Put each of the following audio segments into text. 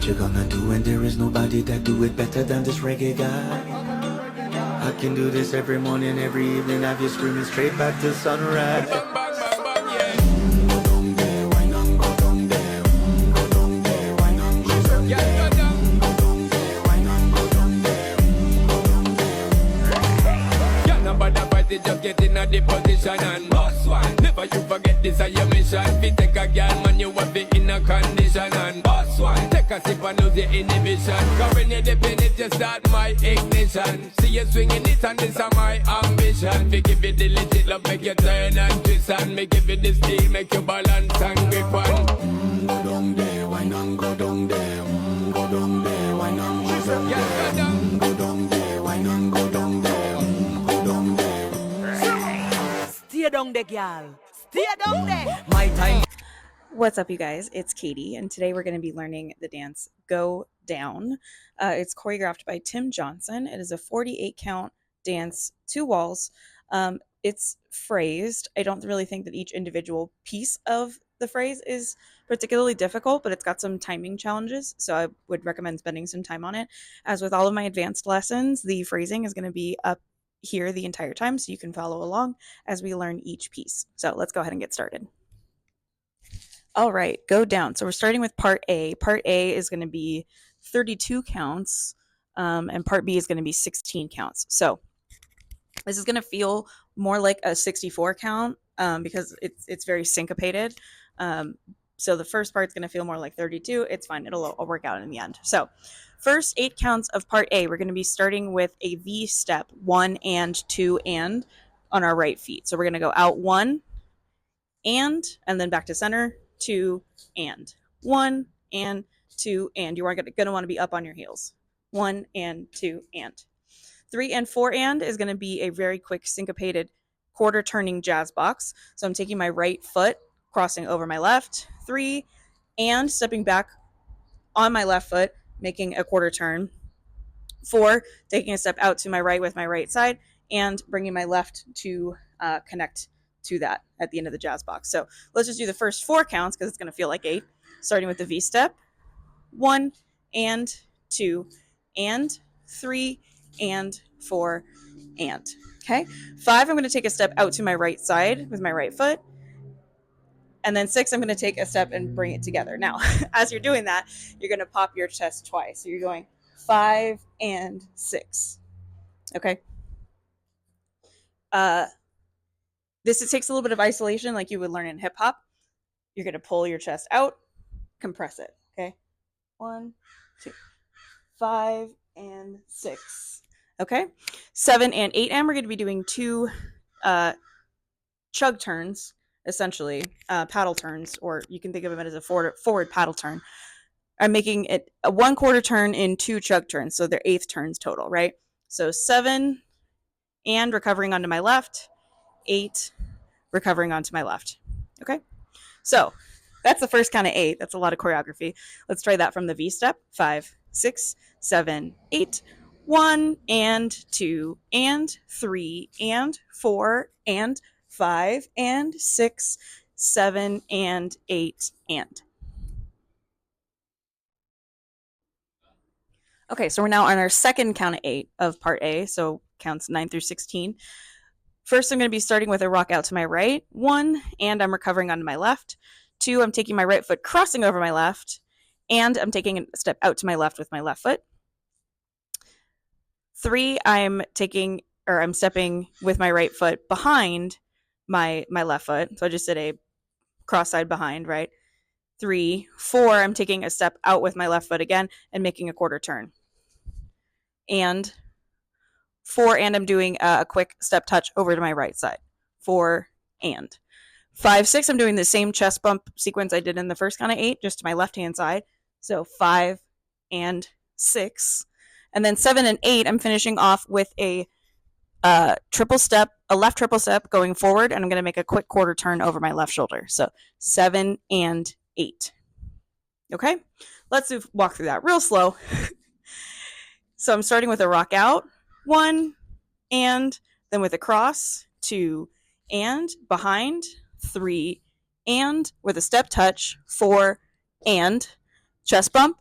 What you gonna do when there is nobody that do it better than this reggae guy? I can do this every morning, every evening. Have you screaming straight back to sunrise. Bang, bang, bang, bang, yeah. Go down there, wine and go down there. Go down there, wine and go down there. Go down there, wine and go down there. Go down there. Yeah, nobody fight it, just get in a the position and boss one. Never you forget this is your mission. If you take a girl, man, you have it in a condition and boss one. Take a sip and lose your inhibition. Cause when you dip in it, you start my ignition. See you swinging it and this is my ambition. We give it the legit love, make you turn and twist and me give it the steel, make you balance and grip on. Go down there, wine and go down there. Go down there, wine and go down there. Go down there, wine and go down there. Go down there. Stay down there, girl. Stay down there. My time. What's up, you guys? It's Katie, and today we're going to be learning the dance Go Down. It's choreographed by Tim Johnson. It is a 48 count dance, 2 walls. It's phrased. I don't really think that each individual piece of the phrase is particularly difficult, but it's got some timing challenges, so I would recommend spending some time on it. As with all of my advanced lessons, the phrasing is going to be up here the entire time, so you can follow along as we learn each piece. So let's go ahead and get started. All right, Go Down. So we're starting with part A. Part A is going to be 32 counts, and part B is going to be 16 counts. So this is going to feel more like a 64 count because it's very syncopated. So the first part's going to feel more like 32. It's fine. It'll work out in the end. So first 8 counts of part A, we're going to be starting with a V step, 1 and 2 and on our right feet. So we're going to go out 1 and then back to center, 2 and 1 and 2 and. You are going to want to be up on your heels. 1 and 2 and. 3 and 4 and is going to be a very quick syncopated quarter turning jazz box. So I'm taking my right foot, crossing over my left, 3 and stepping back on my left foot, making a quarter turn. 4, taking a step out to my right with my right side and bringing my left to connect to that at the end of the jazz box. So let's just do the first 4 counts because it's going to feel like 8, starting with the V step. 1 and 2 and 3 and 4 and. Okay. 5, I'm going to take a step out to my right side with my right foot. And then 6, I'm going to take a step and bring it together. Now, as you're doing that, you're going to pop your chest twice. So you're going 5 and 6. Okay. This takes a little bit of isolation like you would learn in hip hop. You're going to pull your chest out, compress it. Okay. 1, 2, 5 and 6. Okay. 7 and 8 and we're going to be doing 2 chug turns, essentially, paddle turns, or you can think of them as a forward paddle turn. I'm making it a 1 quarter turn in 2 chug turns, so they're 8th turns total, right? So 7 and recovering onto my left, 8 recovering onto my left. Okay, so that's the first count of 8. That's a lot of choreography. Let's try that from the V step. 5, 6, 7, 8. 1 and 2 and 3 and 4 and 5 and 6, 7 and 8 and. Okay, so we're now on our second count of 8 of part A, so counts 9 through 16. First, I'm going to be starting with a rock out to my right. 1, and I'm recovering onto my left. 2, I'm taking my right foot, crossing over my left, and I'm taking a step out to my left with my left foot. 3, I'm stepping with my right foot behind my left foot. So I just did a cross side behind, right? 3, 4, I'm taking a step out with my left foot again and making a quarter turn. And 4, and I'm doing a quick step touch over to my right side. 4 and. 5, 6, I'm doing the same chest bump sequence I did in the first count of 8, just to my left-hand side. So 5 and 6. And then 7 and 8, I'm finishing off with a triple step, a left triple step going forward, and I'm going to make a quick quarter turn over my left shoulder. So 7 and 8. Okay, let's walk through that real slow. So I'm starting with a rock out, 1, and then with a cross, 2, and behind, 3, and with a step touch, 4, and chest bump,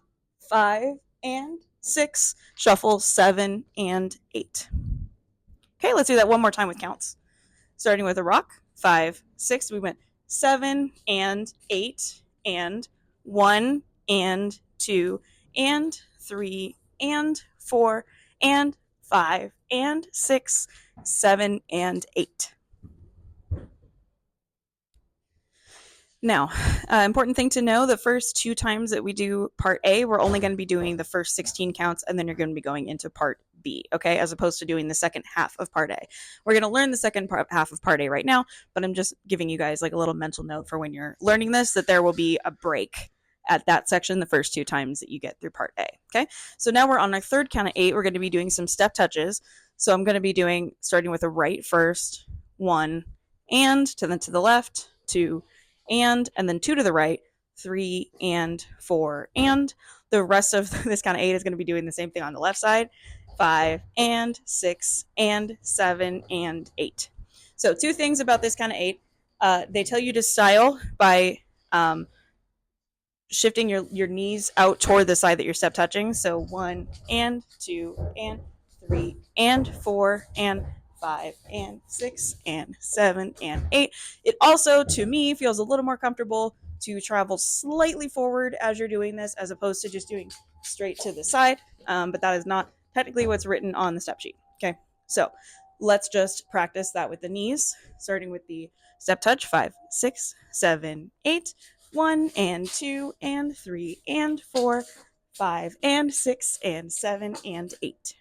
5, and 6. Shuffle 7 and 8. Okay, let's do that one more time with counts. Starting with a rock, 5, 6. We went 7 and 8 and 1 and 2 and 3 and 4 and 5 and 6, 7 and 8. Now, important thing to know, the first 2 times that we do part A, we're only going to be doing the first 16 counts, and then you're going to be going into part B, okay, as opposed to doing the second half of part A. We're going to learn the second half of part A right now, but I'm just giving you guys like a little mental note for when you're learning this, that there will be a break at that section the first 2 times that you get through part A, okay? So now we're on our third count of 8. We're going to be doing some step touches. So I'm going to be starting with a right first, 1, and then to the left, 2, and then 2 to the right, 3 and 4, and the rest of this count of 8 is going to be doing the same thing on the left side, 5 and 6 and 7 and 8. So 2 things about this count of 8. They tell you to style by shifting your knees out toward the side that you're step touching. So 1 and 2 and 3 and 4 and 5 and 6 and 7 and 8. It also, to me, feels a little more comfortable to travel slightly forward as you're doing this, as opposed to just doing straight to the side. But that is not technically what's written on the step sheet. Okay, so let's just practice that with the knees, starting with the step touch. 5, 6, 7, 8. 1 and 2 and 3 and 4, 5 and 6 and 7 and 8.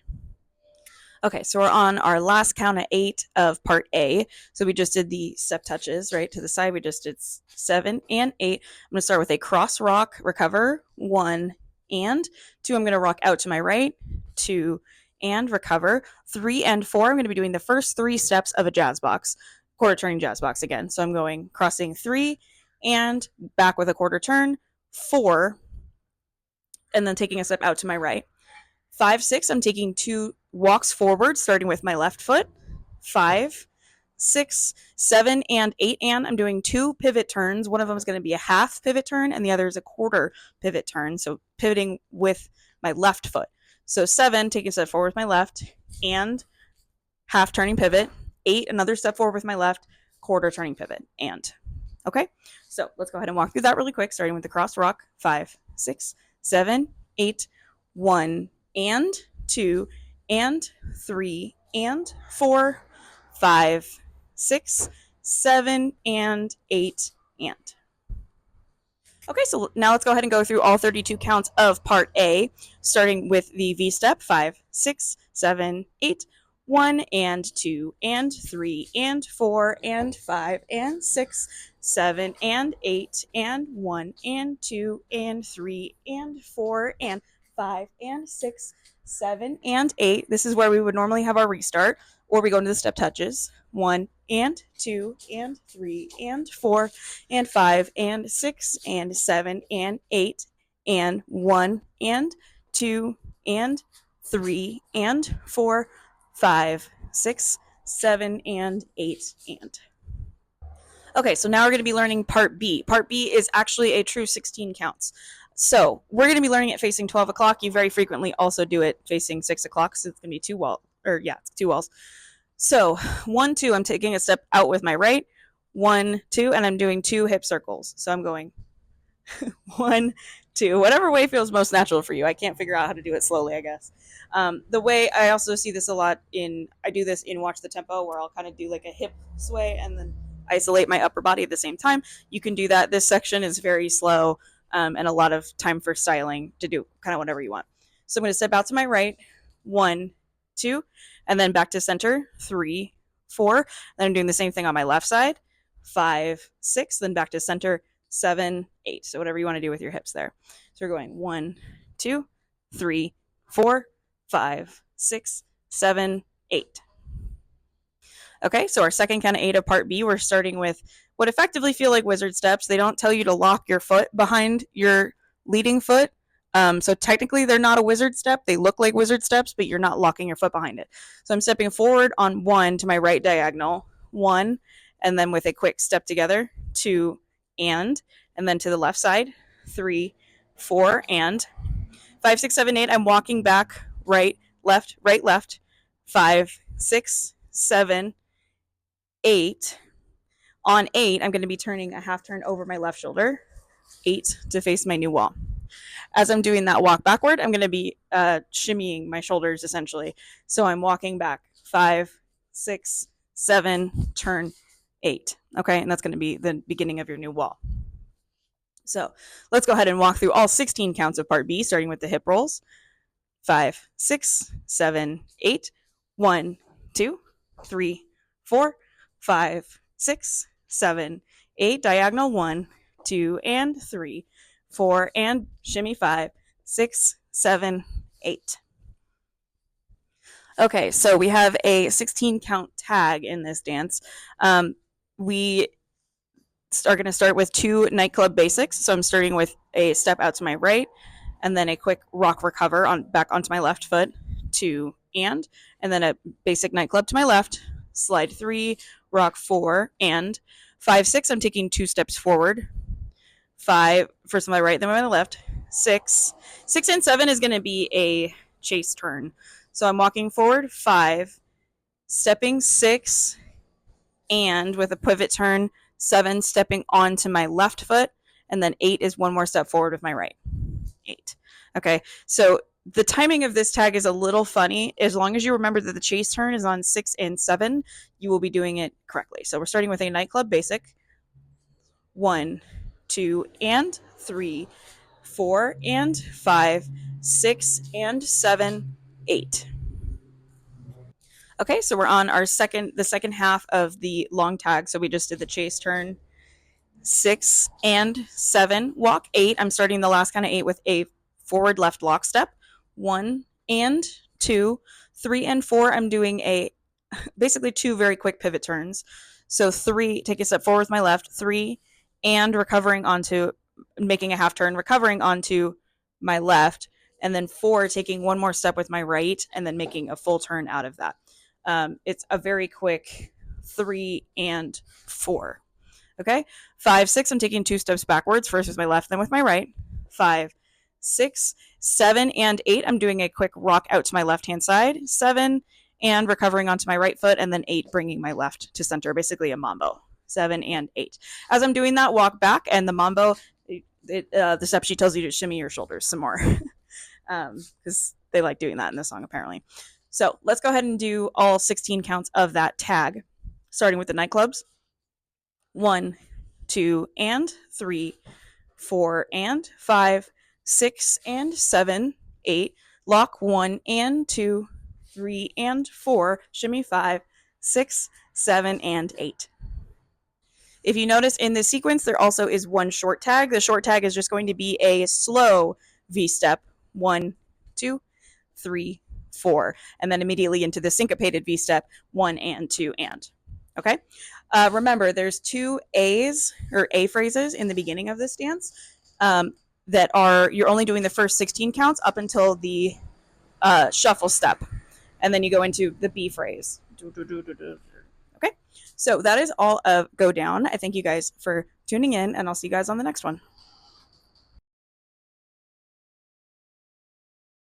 Okay, so we're on our last count of 8 of part A. So we just did the step touches, right, to the side. We just did 7 and 8. I'm going to start with a cross rock, recover, 1 and 2. I'm going to rock out to my right, 2 and recover. 3 and 4, I'm going to be doing the first 3 steps of a jazz box, quarter turning jazz box again. So I'm going crossing 3 and back with a quarter turn, 4, and then taking a step out to my right. 5, 6, I'm taking 2 walks forward, starting with my left foot. 5, 6, 7, and 8, and I'm doing 2 pivot turns. One of them is going to be a half pivot turn, and the other is a quarter pivot turn. So pivoting with my left foot. So 7, taking a step forward with my left, and half turning pivot. 8, another step forward with my left, quarter turning pivot, and. Okay, so let's go ahead and walk through that really quick, starting with the cross rock. 5, 6, 7, 8, 1, and 2, and 3, and 4, 5, 6, 7, and 8, and. Okay, so now let's go ahead and go through all 32 counts of part A, starting with the V step. 5, 6, 7, 8, 1 and 2 and 3 and 4 and 5 and 6, 7 and 8 and 1 and 2 and 3 and 4 and 5 and 6, 7 and 8. This is where we would normally have our restart, or we go into the step touches. 1 and 2 and 3 and 4 and 5 and 6 and 7 and 8 and 1 and 2 and 3 and 4, 5, 6, 7, and 8, and. Okay, so now we're going to be learning part B. Part B is actually a true 16 counts. So we're going to be learning it facing 12 o'clock. You very frequently also do it facing 6 o'clock, so it's going to be 2 walls. So 1, 2, I'm taking a step out with my right. 1, 2, and I'm doing 2 hip circles. So I'm going 1, 2, whatever way feels most natural for you. I can't figure out how to do it slowly, I guess. The way I also see this a lot I do this in Watch the Tempo, where I'll kind of do like a hip sway and then isolate my upper body at the same time. You can do that. This section is very slow and a lot of time for styling to do kind of whatever you want. So I'm going to step out to my right, 1, 2, and then back to center, 3, 4. Then I'm doing the same thing on my left side, 5, 6, then back to center, 7, 8. So whatever you want to do with your hips there. So we're going 1, 2, 3, 4, 5, 6, 7, 8. Okay, so our second count of 8 of part B, we're starting with what effectively feel like wizard steps. They don't tell you to lock your foot behind your leading foot. So technically they're not a wizard step. They look like wizard steps, but you're not locking your foot behind it. So I'm stepping forward on 1 to my right diagonal, 1, and then with a quick step together, 2, and then to the left side, 3, 4, and 5, 6, 7, 8. I'm walking back, right, left, right, left. 5, 6, 7, 8. On 8, I'm going to be turning a half turn over my left shoulder, 8 to face my new wall. As I'm doing that walk backward, I'm going to be shimmying my shoulders essentially. So I'm walking back 5, 6, 7, turn 8. Okay, and that's going to be the beginning of your new wall. So let's go ahead and walk through all 16 counts of part B, starting with the hip rolls. 5, 6, 7, 8. 1, 2, 3, 4, 5, 6, 7, 8. Diagonal 1, 2, and 3, 4, and shimmy 5, 6, 7, 8. Okay, so we have a 16 count tag in this dance. We are going to start with 2 nightclub basics. So I'm starting with a step out to my right, and then a quick rock recover on back onto my left foot, 2 and then a basic nightclub to my left, slide 3, rock 4, and 5, 6. I'm taking 2 steps forward. 5, first on my right, then on my left. 6, 6 and 7 is going to be a chase turn. So I'm walking forward, 5, stepping 6, and with a pivot turn, 7, stepping onto my left foot, and then 8 is one more step forward with my right. 8. Okay, so the timing of this tag is a little funny. As long as you remember that the chase turn is on 6 and 7, you will be doing it correctly. So we're starting with a nightclub basic. 1, 2, and 3, 4, and 5, 6, and 7, 8. Okay, so we're on our the second half of the long tag. So we just did the chase turn, 6 and 7, walk 8. I'm starting the last kind of 8 with a forward left lock step. 1 and 2, 3 and 4. I'm doing a basically 2 very quick pivot turns. So 3, take a step forward with my left, 3, and recovering onto, making a half turn, recovering onto my left, and then 4, taking one more step with my right, and then making a full turn out of that. It's a very quick 3 and 4. Okay, 5, 6, I'm taking 2 steps backwards, first with my left, then with my right. 5, 6, 7, and 8, I'm doing a quick rock out to my left-hand side. 7, and recovering onto my right foot, and then 8, bringing my left to center, basically a mambo. 7 and 8. As I'm doing that, walk back, and the mambo, the step sheet tells you to shimmy your shoulders some more, because they like doing that in this song, apparently. So let's go ahead and do all 16 counts of that tag, starting with the nightclubs. 1, 2, and 3, 4, and 5, 6, and 7, 8. Lock 1 and 2, 3, and 4. Shimmy 5, 6, 7, and 8. If you notice in this sequence, there also is one short tag. The short tag is just going to be a slow V-step. 1, 2, 3, 4. And then immediately into the syncopated V-step, 1 and 2 and. Okay? Remember, there's 2 A's or A phrases in the beginning of this dance that are, you're only doing the first 16 counts up until the shuffle step. And then you go into the B phrase. Okay? So that is all of Go Down. I thank you guys for tuning in, and I'll see you guys on the next one.